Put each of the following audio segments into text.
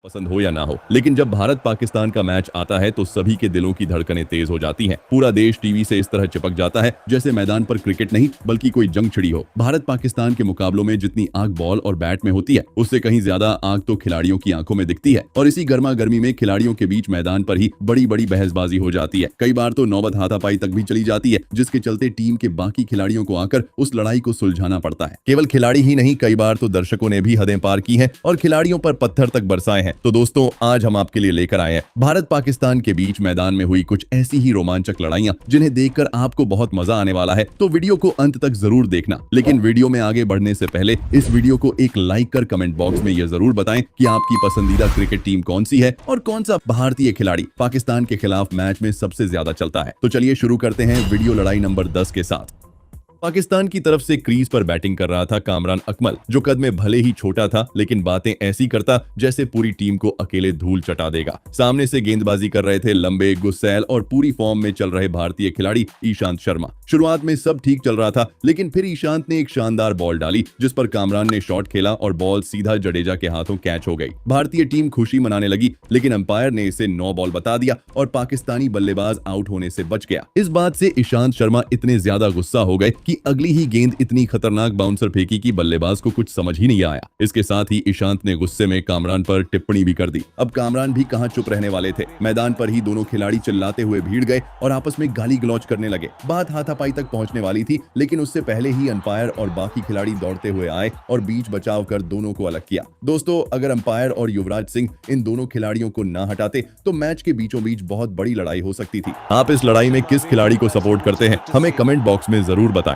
पसंद हो या ना हो, लेकिन जब भारत पाकिस्तान का मैच आता है तो सभी के दिलों की धड़कनें तेज हो जाती हैं। पूरा देश टीवी से इस तरह चिपक जाता है जैसे मैदान पर क्रिकेट नहीं बल्कि कोई जंग छिड़ी हो। भारत पाकिस्तान के मुकाबलों में जितनी आग बॉल और बैट में होती है, उससे कहीं ज्यादा आग तो खिलाड़ियों की आंखों में दिखती है। और इसी गर्मा गर्मी में खिलाड़ियों के बीच मैदान पर ही बड़ी बड़ी बहसबाजी हो जाती है। कई बार तो नौबत हाथापाई तक भी चली जाती है, जिसके चलते टीम के बाकी खिलाड़ियों को आकर उस लड़ाई को सुलझाना पड़ता है। केवल खिलाड़ी ही नहीं, कई बार तो दर्शकों ने भी हदें पार की हैं और खिलाड़ियों पर पत्थर तक बरसाए हैं। तो दोस्तों, आज हम आपके लिए लेकर आए हैं भारत पाकिस्तान के बीच मैदान में हुई कुछ ऐसी ही रोमांचक लड़ाइयां जिन्हें देखकर आपको बहुत मजा आने वाला है। तो वीडियो को अंत तक जरूर देखना। लेकिन वीडियो में आगे बढ़ने से पहले इस वीडियो को एक लाइक कर कमेंट बॉक्स में यह जरूर बताएं कि आपकी पसंदीदा क्रिकेट टीम कौन सी है और कौन सा भारतीय खिलाड़ी पाकिस्तान के खिलाफ मैच में सबसे ज्यादा चलता है। तो चलिए शुरू करते हैं वीडियो लड़ाई नंबर 10 के साथ। पाकिस्तान की तरफ से क्रीज पर बैटिंग कर रहा था कामरान अकमल, जो कद में भले ही छोटा था लेकिन बातें ऐसी करता जैसे पूरी टीम को अकेले धूल चटा देगा। सामने से गेंदबाजी कर रहे थे लंबे, गुस्सैल और पूरी फॉर्म में चल रहे भारतीय खिलाड़ी ईशांत शर्मा। शुरुआत में सब ठीक चल रहा था, लेकिन फिर ईशांत ने एक शानदार बॉल डाली जिस पर कामरान ने शॉट खेला और बॉल सीधा जडेजा के हाथों कैच हो गई। भारतीय टीम खुशी मनाने लगी, लेकिन अंपायर ने इसे 9 बॉल बता दिया और पाकिस्तानी बल्लेबाज आउट होने से बच गया। इस बात से ईशांत शर्मा इतने ज्यादा गुस्सा हो गए कि अगली ही गेंद इतनी खतरनाक बाउंसर फेंकी कि बल्लेबाज को कुछ समझ ही नहीं आया। इसके साथ ही ईशांत ने गुस्से में कामरान पर टिप्पणी भी कर दी। अब कामरान भी कहां चुप रहने वाले थे। मैदान पर ही दोनों खिलाड़ी चिल्लाते हुए भीड़ गए और आपस में गाली गलौज करने लगे। बात हाथापाई तक पहुंचने वाली थी, लेकिन उससे पहले ही अंपायर और बाकी खिलाड़ी दौड़ते हुए आए और बीच बचाव कर दोनों को अलग किया। दोस्तों, अगर अंपायर और युवराज सिंह इन दोनों खिलाड़ियों को ना हटाते तो मैच के बीचों बीच बहुत बड़ी लड़ाई हो सकती थी। आप इस लड़ाई में किस खिलाड़ी को सपोर्ट करते हैं, हमें कमेंट बॉक्स में जरूर बताएं।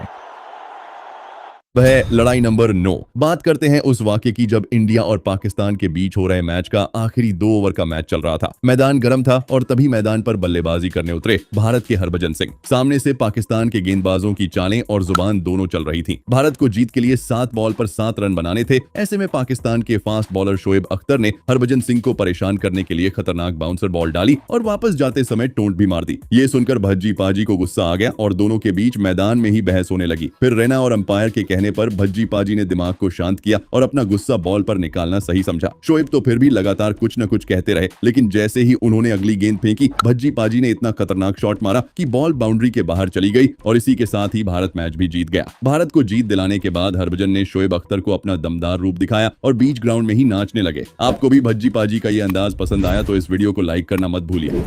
वह लड़ाई नंबर 9। बात करते हैं उस वाकये की जब इंडिया और पाकिस्तान के बीच हो रहे मैच का आखिरी 2 ओवर का मैच चल रहा था। मैदान गर्म था और तभी मैदान पर बल्लेबाजी करने उतरे भारत के हरभजन सिंह। सामने से पाकिस्तान के गेंदबाजों की चालें और जुबान दोनों चल रही थी। भारत को जीत के लिए 7 बॉल पर 7 रन बनाने थे। ऐसे में पाकिस्तान के फास्ट बॉलर शोएब अख्तर ने हरभजन सिंह को परेशान करने के लिए खतरनाक बाउंसर बॉल डाली और वापस जाते समय टोंट भी मार दी। ये सुनकर भज्जी पाजी को गुस्सा आ गया और दोनों के बीच मैदान में ही बहस होने लगी। फिर रैना और अंपायर के कहने पर भज्जी पाजी ने दिमाग को शांत किया और अपना गुस्सा बॉल पर निकालना सही समझा। शोएब तो फिर भी लगातार कुछ न कुछ कहते रहे, लेकिन जैसे ही उन्होंने अगली गेंद फेंकी, भज्जी पाजी ने इतना खतरनाक शॉट मारा कि बॉल बाउंड्री के बाहर चली गई और इसी के साथ ही भारत मैच भी जीत गया। भारत को जीत दिलाने के बाद हरभजन ने शोएब अख्तर को अपना दमदार रूप दिखाया और बीच ग्राउंड में ही नाचने लगे। आपको भी भज्जी पाजी का ये अंदाज पसंद आया तो इस वीडियो को लाइक करना मत भूलिए।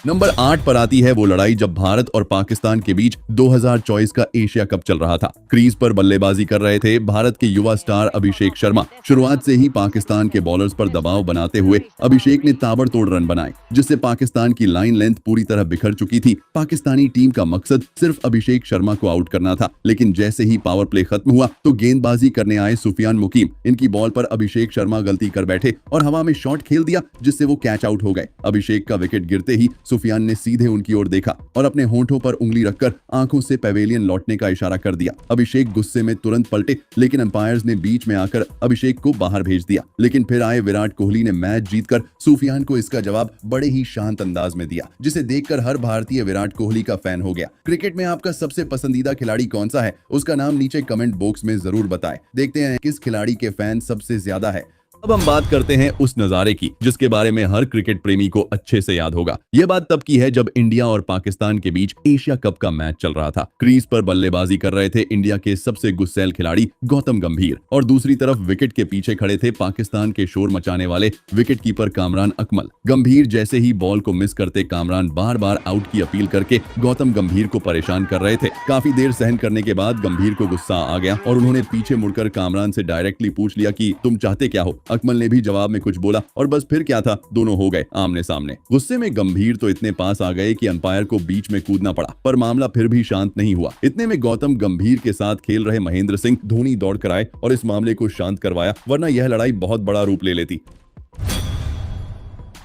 नंबर 8 पर आती है वो लड़ाई जब भारत और पाकिस्तान के बीच 2024 का एशिया कप चल रहा था। क्रीज पर बल्लेबाजी कर रहे थे भारत के युवा स्टार अभिषेक शर्मा। शुरुआत से ही पाकिस्तान के बॉलर्स पर दबाव बनाते हुए अभिषेक ने ताबड़तोड़ रन बनाए, जिससे पाकिस्तान की लाइन लेंथ पूरी तरह बिखर चुकी थी। पाकिस्तानी टीम का मकसद सिर्फ अभिषेक शर्मा को आउट करना था, लेकिन जैसे ही पावर प्ले खत्म हुआ तो गेंदबाजी करने आए सुफियान मुकीम। इनकी बॉल पर अभिषेक शर्मा गलती कर बैठे और हवा में शॉट खेल दिया, जिससे वो कैच आउट हो गए। अभिषेक का विकेट गिरते ही सुफियान ने सीधे उनकी ओर देखा और अपने होंठों पर उंगली रखकर आंखों से पवेलियन लौटने का इशारा कर दिया। अभिषेक गुस्से में तुरंत पलटे, लेकिन अंपायर्स ने बीच में आकर अभिषेक को बाहर भेज दिया। लेकिन फिर आए विराट कोहली ने मैच जीतकर सुफियान को इसका जवाब बड़े ही शांत अंदाज में दिया, जिसे देखकर हर भारतीय विराट कोहली का फैन हो गया। क्रिकेट में आपका सबसे पसंदीदा खिलाड़ी कौन सा है, उसका नाम नीचे कमेंट बॉक्स में जरूर बताएं। देखते हैं किस खिलाड़ी के फैन सबसे ज्यादा है। अब हम बात करते हैं उस नजारे की जिसके बारे में हर क्रिकेट प्रेमी को अच्छे से याद होगा। यह बात तब की है जब इंडिया और पाकिस्तान के बीच एशिया कप का मैच चल रहा था। क्रीज पर बल्लेबाजी कर रहे थे इंडिया के सबसे गुस्सैल खिलाड़ी गौतम गंभीर और दूसरी तरफ विकेट के पीछे खड़े थे पाकिस्तान के शोर मचाने वाले विकेट कीपर कामरान अकमल। गंभीर जैसे ही बॉल को मिस करते कामरान बार बार आउट की अपील करके गौतम गंभीर को परेशान कर रहे थे। काफी देर सहन करने के बाद गंभीर को गुस्सा आ गया और उन्होंने पीछे मुड़कर कामरान से डायरेक्टली पूछ लिया कि तुम चाहते क्या हो। अकमल ने भी जवाब में कुछ बोला और बस फिर क्या था, दोनों हो गए आमने सामने। गुस्से में गंभीर तो इतने पास आ गए कि अंपायर को बीच में कूदना पड़ा, पर मामला फिर भी शांत नहीं हुआ। इतने में गौतम गंभीर के साथ खेल रहे महेंद्र सिंह धोनी दौड़ कर आए और इस मामले को शांत करवाया, वरना यह लड़ाई बहुत बड़ा रूप ले लेती।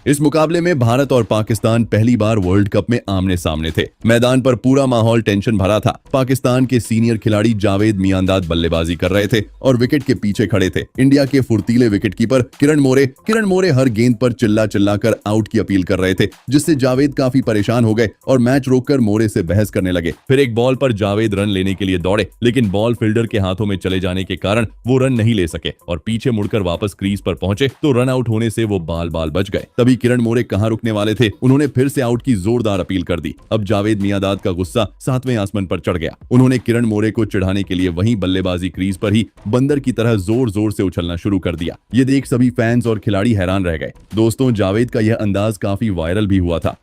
इस मुकाबले में भारत और पाकिस्तान पहली बार वर्ल्ड कप में आमने सामने थे। मैदान पर पूरा माहौल टेंशन भरा था। पाकिस्तान के सीनियर खिलाड़ी जावेद मियांदाद बल्लेबाजी कर रहे थे और विकेट के पीछे खड़े थे। इंडिया के फुर्तीले विकेटकीपर किरण मोरे हर गेंद पर चिल्ला कर आउट की अपील कर रहे थे, जिससे जावेद काफी परेशान हो गए और मैच रोककर मोरे से बहस करने लगे। फिर एक बॉल पर जावेद रन लेने के लिए दौड़े, लेकिन बॉल फील्डर के हाथों में चले जाने के कारण वो रन नहीं ले सके और पीछे मुड़कर वापस क्रीज पर पहुंचे तो रन आउट होने से वो बाल बच गए। तभी किरण मोरे कहां रुकने वाले थे, उन्होंने फिर से आउट की जोरदार अपील कर दी। अब जावेद मियांदाद का गुस्सा 7वें आसमान पर चढ़ गया। उन्होंने किरण मोरे को चिढ़ाने के लिए वहीं बल्लेबाजी क्रीज पर ही बंदर की तरह जोर से उछलना शुरू कर दिया। ये देख सभी फैंस और खिलाड़ी हैरान रह गए। दोस्तों, जावेद का यह अंदाज काफी वायरल भी हुआ था।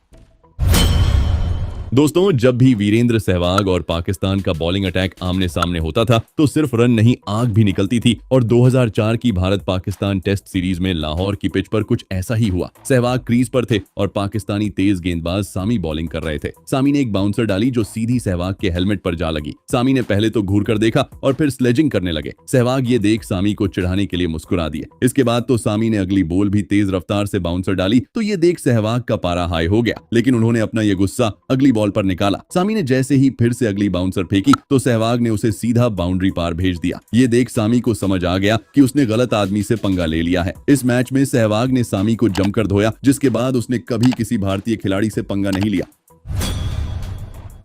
दोस्तों, जब भी वीरेंद्र सहवाग और पाकिस्तान का बॉलिंग अटैक आमने सामने होता था तो सिर्फ रन नहीं, आग भी निकलती थी। और 2004 की भारत पाकिस्तान टेस्ट सीरीज में लाहौर की पिच पर कुछ ऐसा ही हुआ। सहवाग क्रीज पर थे और पाकिस्तानी तेज गेंदबाज सामी बॉलिंग कर रहे थे। सामी ने एक बाउंसर डाली जो सीधी सहवाग के हेलमेट पर जा लगी। सामी ने पहले तो घूर कर देखा और फिर स्लेजिंग करने लगे। सहवाग ये देख सामी को चिढ़ाने के लिए मुस्कुरा दिए। इसके बाद तो सामी ने अगली बॉल भी तेज रफ्तार से बाउंसर डाली तो ये देख सहवाग का पारा हाई हो गया, लेकिन उन्होंने अपना ये गुस्सा अगली बॉल पर निकाला। सामी ने जैसे ही फिर से अगली बाउंसर फेंकी तो सहवाग ने उसे सीधा बाउंड्री पार भेज दिया। ये देख सामी को समझ आ गया कि उसने गलत आदमी से पंगा ले लिया है। इस मैच में सहवाग ने सामी को जमकर धोया, जिसके बाद उसने कभी किसी भारतीय खिलाड़ी से पंगा नहीं लिया।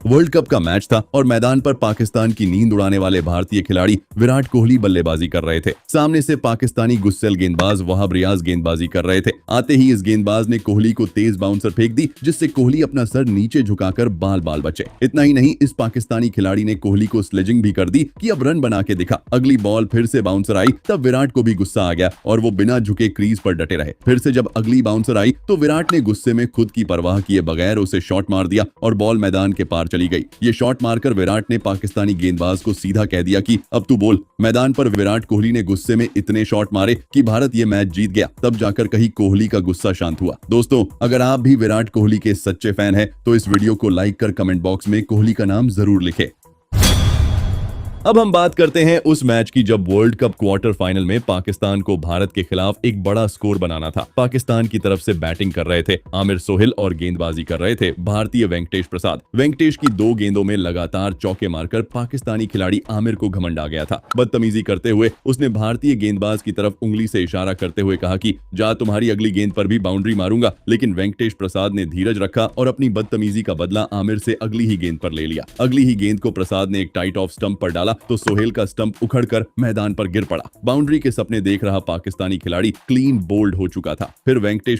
वर्ल्ड कप का मैच था और मैदान पर पाकिस्तान की नींद उड़ाने वाले भारतीय खिलाड़ी विराट कोहली बल्लेबाजी कर रहे थे। सामने से पाकिस्तानी गुस्सेल गेंदबाज वहाब रियाज गेंदबाजी कर रहे थे। आते ही इस गेंदबाज ने कोहली को तेज बाउंसर फेंक दी, जिससे कोहली अपना सर नीचे झुकाकर बाल बचे। इतना ही नहीं, इस पाकिस्तानी खिलाड़ी ने कोहली को स्लेजिंग भी कर दी कि अब रन बना के दिखा। अगली बॉल फिर से बाउंसर आई तब विराट को भी गुस्सा आ गया और वो बिना झुके क्रीज पर डटे रहे। फिर से जब अगली बाउंसर आई तो विराट ने गुस्से में खुद की परवाह किए बगैर उसे शॉट मार दिया और बॉल मैदान के पार चली गई। ये शॉट मारकर विराट ने पाकिस्तानी गेंदबाज को सीधा कह दिया कि अब तू बोल। मैदान पर विराट कोहली ने गुस्से में इतने शॉट मारे कि भारत ये मैच जीत गया। तब जाकर कहीं कोहली का गुस्सा शांत हुआ। दोस्तों, अगर आप भी विराट कोहली के सच्चे फैन हैं तो इस वीडियो को लाइक कर कमेंट बॉक्स में कोहली का नाम जरूर लिखें। अब हम बात करते हैं उस मैच की जब वर्ल्ड कप क्वार्टर फाइनल में पाकिस्तान को भारत के खिलाफ एक बड़ा स्कोर बनाना था। पाकिस्तान की तरफ से बैटिंग कर रहे थे आमिर सोहेल और गेंदबाजी कर रहे थे भारतीय वेंकटेश प्रसाद। वेंकटेश की 2 गेंदों में लगातार चौके मारकर पाकिस्तानी खिलाड़ी आमिर को घमंड आ गया था। बदतमीजी करते हुए उसने भारतीय गेंदबाज की तरफ उंगली से इशारा करते हुए कहा कि जा, तुम्हारी अगली गेंद पर भी बाउंड्री मारूंगा। लेकिन वेंकटेश प्रसाद ने धीरज रखा और अपनी बदतमीजी का बदला आमिर से अगली ही गेंद पर ले लिया। अगली ही गेंद को प्रसाद ने एक टाइट ऑफ स्टंप पर डाला तो सोहेल का स्टंप उखड़कर मैदान पर गिर पड़ा। बाउंड्री के सपने देख रहा पाकिस्तानी खिलाड़ी क्लीन बोल्ड हो चुका था। फिर वेंकटेश